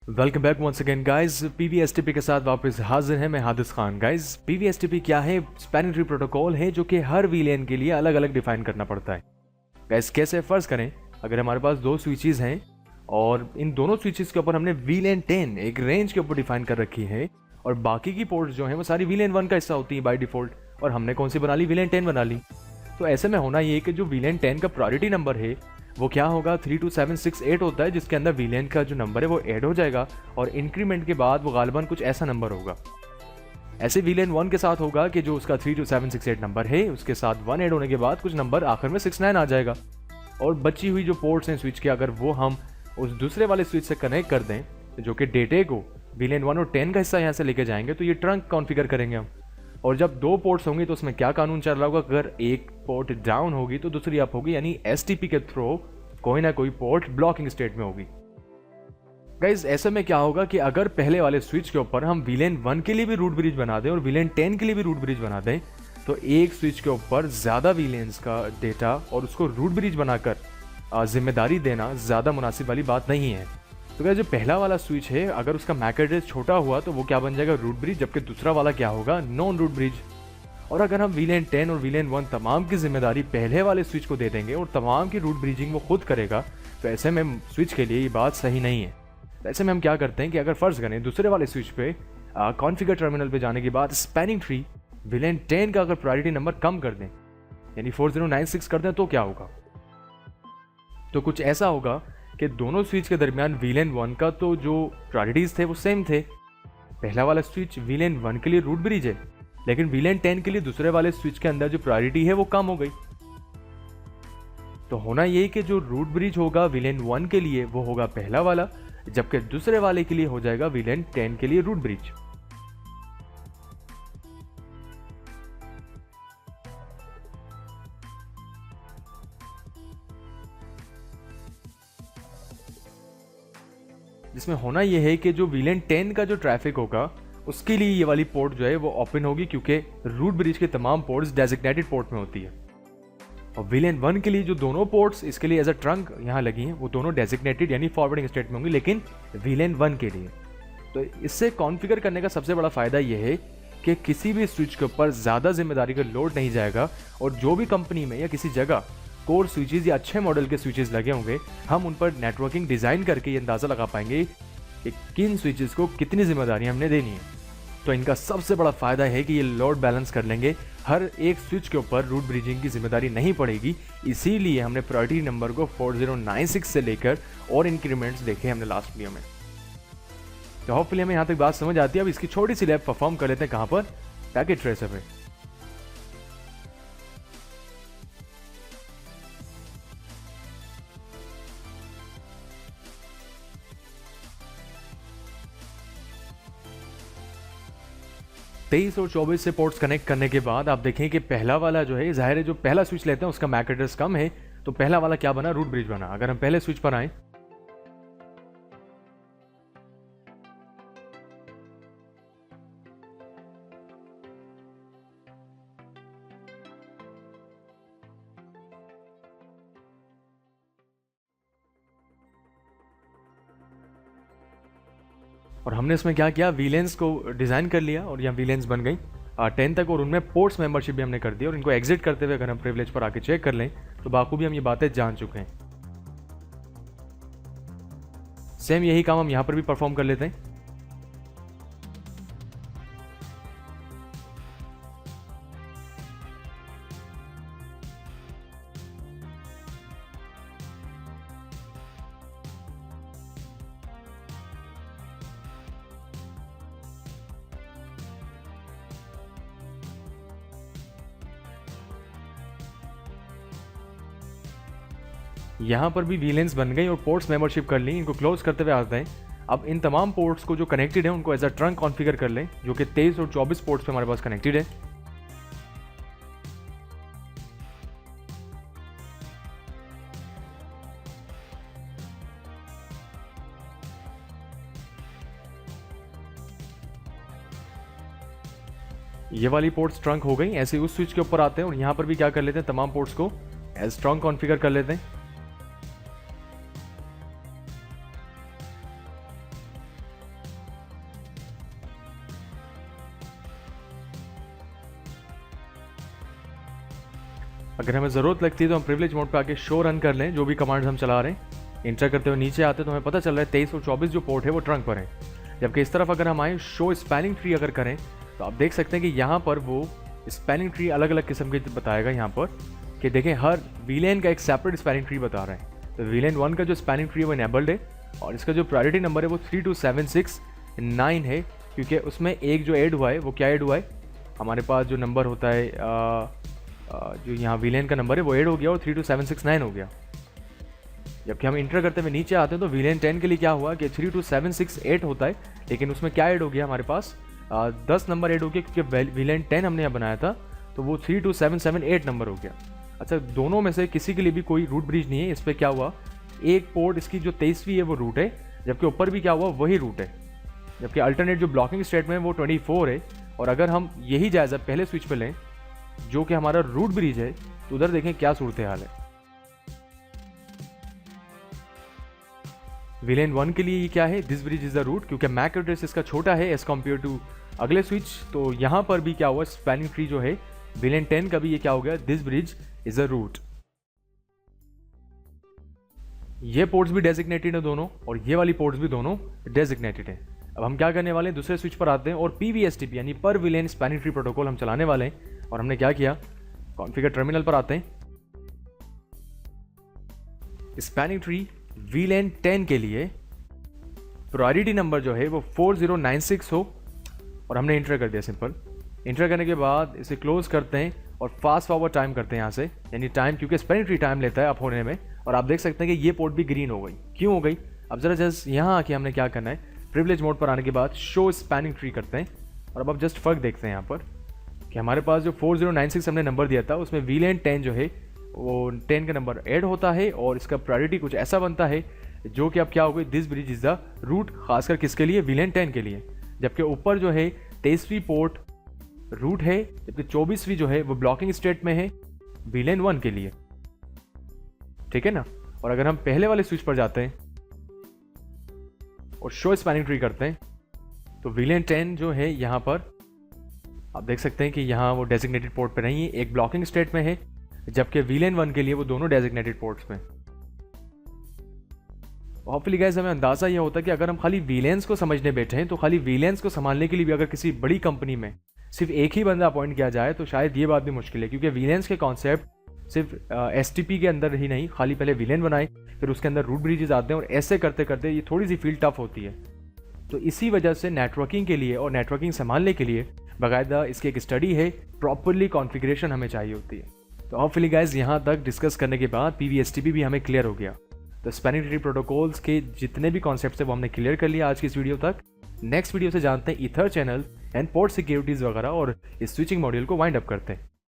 Welcome back once again guys. PVSTP के साथ वापस हाजिर है मैं हादिस खान। गाइस पीवीएसटीपी क्या है? स्पैनिंग ट्री प्रोटोकॉल है जो कि हर वीलेन के लिए अलग अलग डिफाइन करना पड़ता है। गाइस कैसे? फर्ज करें अगर हमारे पास दो स्विचेस हैं और इन दोनों स्विचेस के ऊपर हमने वीलेन 10 एक रेंज के ऊपर डिफाइन कर रखी है और बाकी की पोर्ट्स जो हैं वो सारी वीलेन 1 का हिस्सा होती है बाय डिफॉल्ट, और हमने कौन सी बना ली? वीलेन 10 बना ली। तो ऐसे में होना ये कि जो वीलेन 10 का प्रायोरिटी नंबर है वो क्या होगा? 32768 होता है, जिसके अंदर वीलेन का जो नंबर है वो ऐड हो जाएगा और इंक्रीमेंट के बाद वो गालिबन कुछ ऐसा नंबर होगा। ऐसे वीलेन 1 के साथ होगा कि जो उसका 32768 नंबर है उसके साथ 1 ऐड होने के बाद कुछ नंबर आखिर में 69 आ जाएगा। और बची हुई जो पोर्ट्स हैं स्विच के, अगर वो हम उस दूसरे वाले स्विच से कनेक्ट कर दें जो कि डेटे को वीलेन 1 और 10 का हिस्सा यहाँ से लेके जाएंगे, तो ये ट्रंक कॉन्फ़िगर करेंगे हम। और जब दो पोर्ट्स होंगी तो उसमें क्या कानून चल रहा होगा? अगर एक पोर्ट डाउन होगी तो दूसरी अप होगी, यानी एसटीपी के थ्रू कोई ना कोई पोर्ट ब्लॉकिंग स्टेट में होगी। गाइज ऐसे में क्या होगा कि अगर पहले वाले स्विच के ऊपर हम वीलेन 1 के लिए भी रूट ब्रिज बना दें और वीलेन 10 के लिए भी रूट ब्रिज बना दें, तो एक स्विच के ऊपर ज़्यादा वीलेन्स का डेटा और उसको रूट ब्रिज बनाकर जिम्मेदारी देना ज़्यादा मुनासिब वाली बात नहीं है। तो गाइस जो पहला वाला स्विच है अगर उसका मैक एड्रेस छोटा हुआ तो वो क्या बन जाएगा? रूट ब्रिज, जबकि दूसरा वाला क्या होगा? Non root bridge. और अगर हम वीलेन 10 और वीलेन 1 तमाम की जिम्मेदारी पहले वाले स्विच को दे देंगे और तमाम की रूट ब्रिजिंग वो खुद करेगा, तो ऐसे में स्विच के लिए ये बात सही नहीं है। ऐसे में हम क्या करते हैं कि अगर फर्ज करें दूसरे वाले स्विच पे कॉन्फ़िगर टर्मिनल पे जाने के बाद स्पैनिंग ट्री वीलेन 10 का अगर प्रायोरिटी नंबर कम कर दें, यानी 4096 कर दें, तो क्या होगा? तो कुछ ऐसा होगा कि दोनों स्विच के दरमियान वीलेन 1 का तो जो प्रायोरिटीज थे वो सेम थे। पहला वाला स्विच वीलेन 1 के लिए रूट ब्रिज है, लेकिन वीलेन 10 के लिए दूसरे वाले स्विच के अंदर जो प्रायोरिटी है वो कम हो गई। तो होना यही कि जो रूट ब्रिज होगा वीलेन 1 के लिए वो होगा पहला वाला, जबकि दूसरे वाले के लिए हो जाएगा वीलेन 10 के लिए रूट ब्रिज। जिसमें होना यह है कि जो वीलेन 10 का जो ट्रैफिक होगा उसके लिए ये वाली पोर्ट जो है वो ओपन होगी, क्योंकि रूट ब्रिज के तमाम पोर्ट्स डेजिग्नेटेड पोर्ट में होती है। और वीलेन 1 के लिए जो दोनों पोर्ट्स इसके लिए एज अ ट्रंक यहाँ लगी हैं वो दोनों डेजिग्नेटेड यानी फॉरवर्डिंग स्टेट में होंगी, लेकिन वीलेन 1 के लिए। तो इससे कॉन्फ़िगर करने का सबसे बड़ा फ़ायदा यह है कि किसी भी स्विच के ऊपर ज़्यादा जिम्मेदारी का लोड नहीं जाएगा, और जो भी कंपनी में या किसी जगह कोर स्विचेस या अच्छे मॉडल के स्विचेस लगे होंगे, हम उन पर नेटवर्किंग डिज़ाइन करके ये अंदाज़ा लगा पाएंगे कि किन स्विचेस को कितनी जिम्मेदारी हमने देनी है। तो इनका सबसे बड़ा फ़ायदा है कि ये लोड बैलेंस कर लेंगे, हर एक स्विच के ऊपर रूट ब्रिजिंग की जिम्मेदारी नहीं पड़ेगी। इसीलिए हमने प्रायोरिटी नंबर को 4096 से लेकर और इंक्रीमेंट्स देखे हमने लास्ट वीडियो में। तो होपफुली हमें यहाँ तक बात समझ आती है। अब इसकी छोटी सी लैब परफॉर्म कर लेते हैं कहाँ पर? पैकेट ट्रेसर पे। तेईस और 24 से पोर्ट्स कनेक्ट करने के बाद आप देखें कि पहला वाला जो है, ज़ाहिर है जो पहला स्विच लेते हैं उसका मैक एड्रेस कम है, तो पहला वाला क्या बना? रूट ब्रिज बना। अगर हम पहले स्विच पर आए और हमने इसमें क्या किया? वीलेंस को डिज़ाइन कर लिया और यहाँ वीलेंस बन गई 10 तक, और उनमें पोर्ट्स मेंबरशिप भी हमने कर दी। और इनको एग्जिट करते हुए अगर हम प्रिविलेज पर आके चेक कर लें तो बाखूबी हम ये बातें जान चुके हैं। सेम यही काम हम यहाँ पर भी परफॉर्म कर लेते हैं। यहाँ पर भी वीलेंस बन गई और पोर्ट्स मेंबरशिप कर ली। इनको क्लोज करते हुए आते हैं। अब इन तमाम पोर्ट्स को जो कनेक्टेड है उनको एज अ ट्रंक कॉन्फ़िगर कर लें, जो कि 23 और 24 पोर्ट्स पे हमारे पास कनेक्टेड है। ये वाली पोर्ट्स ट्रंक हो गई। ऐसे उस स्विच के ऊपर आते हैं और यहाँ पर भी क्या कर लेते हैं? तमाम पोर्ट्स को एज ट्रंक कॉन्फ़िगर कर लेते हैं। अगर हमें ज़रूरत लगती है तो हम प्रिविलेज मोड पे आके शो रन कर लें जो भी कमांड्स हम चला रहे हैं। इंटर करते हुए नीचे आते तो हमें पता चल रहा है 23 और 24 जो पोर्ट है वो ट्रंक पर है। जबकि इस तरफ अगर हम आए शो स्पैनिंग ट्री अगर करें तो आप देख सकते हैं कि यहाँ पर वो स्पैनिंग ट्री अलग अलग किस्म के बताएगा यहाँ पर कि देखें हर वीलेन का एक सेपरेट स्पैनिंग ट्री बता रहे हैं। तो वीलेन 1 का जो स्पैनिंग ट्री है वो इनेबल्ड है और इसका जो प्रायोरिटी नंबर है वो 32769 है, क्योंकि उसमें एक जो ऐड हुआ है वो क्या ऐड हुआ है, हमारे पास जो नंबर होता है जो यहाँ वीलेन का नंबर है वो ऐड हो गया और 32769 हो गया। जबकि हम इंटर करते हुए नीचे आते हैं तो वीलेन 10 के लिए क्या हुआ कि 32768 होता है, लेकिन उसमें क्या ऐड हो गया, हमारे पास 10 नंबर ऐड हो गया क्योंकि वीलेन 10 हमने यहाँ बनाया था तो वो 32778 नंबर हो गया। अच्छा, दोनों में से किसी के लिए भी कोई रूट ब्रिज नहीं है। इस पर क्या हुआ, एक पोर्ट इसकी जो 23वीं है वो रूट है, जबकि ऊपर भी क्या हुआ वही रूट है। जबकि अल्टरनेट जो ब्लॉकिंग स्टेट में है वो 24 है। और अगर हम यही जायज़ा पहले स्विच पे लें जो कि हमारा रूट ब्रिज है तो उधर देखें क्या सूरत हाल है। विलेन 1 के लिए ये क्या है, this bridge is the root, क्योंकि मैक एड्रेस इसका छोटा है एज कम्पेयर टू अगले स्विच। तो यहाँ पर भी क्या हुआ, स्पैनिंग ट्री जो है विलेन 10 का भी ये क्या हो गया, this bridge is a root. ये पोर्ट्स भी डेजिग्नेटेड है दोनों और ये वाली पोर्ट्स भी दोनों डेजिग्नेटेड है। अब हम क्या करने वाले हैं, दूसरे स्विच पर आते हैं और PVSTP यानी पर विलेन स्पैनिंग ट्री प्रोटोकॉल हम चलाने वाले हैं। और हमने क्या किया, कॉन्फ़िगर टर्मिनल पर आते हैं, स्पैनिंग ट्री VLAN 10 के लिए प्रायोरिटी नंबर जो है वो 4096 हो और हमने इंटर कर दिया। सिंपल इंटर करने के बाद इसे क्लोज करते हैं और फास्ट फॉरवर्ड टाइम करते हैं यहाँ से, यानी टाइम क्योंकि स्पैनिंग ट्री टाइम लेता है अप होने में। और आप देख सकते हैं कि ये पोर्ट भी ग्रीन हो गई। क्यों हो गई, अब जरा जस्ट यहाँ आके हमने क्या करना है, प्रिविलेज मोड पर आने के बाद शो स्पैनिंग ट्री करते हैं और अब जस्ट फर्क देखते हैं यहाँ पर कि हमारे पास जो 4096 हमने नंबर दिया था उसमें VLAN 10 जो है वो 10 का नंबर ऐड होता है और इसका प्रायोरिटी कुछ ऐसा बनता है जो कि अब क्या हो गई, this bridge is the root, खासकर किसके लिए, VLAN 10 के लिए। जबकि ऊपर जो है 23वीं पोर्ट रूट है, जबकि 24वीं जो है वो ब्लॉकिंग स्टेट में है VLAN 1 के लिए, ठीक है ना। और अगर हम पहले वाले स्विच पर जाते हैं और शो स्पैनिंग ट्री करते हैं तो VLAN 10 जो है यहाँ पर आप देख सकते हैं कि यहाँ वो डेजिग्नेटेड पोर्ट पे नहीं है, एक ब्लॉकिंग स्टेट में है, जबकि VLAN 1 के लिए वो दोनों डेजिग्नेटेड पोर्ट्स में। होपफुली गाइस हमें अंदाज़ा ये होता है कि अगर हम खाली VLANs को समझने बैठे हैं तो खाली VLANs को संभालने के लिए भी अगर किसी बड़ी कंपनी में सिर्फ एक ही बंदा अपॉइंट किया जाए तो शायद ये बात भी मुश्किल है, क्योंकि VLANs के कॉन्सेप्ट सिर्फ STP के अंदर ही नहीं, खाली पहले VLAN बनाए फिर उसके अंदर रूट ब्रिजेस आते हैं और ऐसे करते करते ये थोड़ी सी फील्ड टफ होती है। तो इसी वजह से नेटवर्किंग के लिए और नेटवर्किंग संभालने के लिए बाकायदा इसकी एक स्टडी है, प्रॉपरली कॉन्फ़िगरेशन हमें चाहिए होती है। तो होपफुली गाइस यहाँ तक डिस्कस करने के बाद PVSTP भी हमें क्लियर हो गया। तो स्पैनिंग ट्री प्रोटोकॉल्स के जितने भी कॉन्सेप्ट्स हैं वो हमने क्लियर कर लिया आज की इस वीडियो तक। नेक्स्ट वीडियो से जानते हैं ether channel and port securities वगैरह और इस स्विचिंग मॉड्यूल को वाइंड अप करते हैं।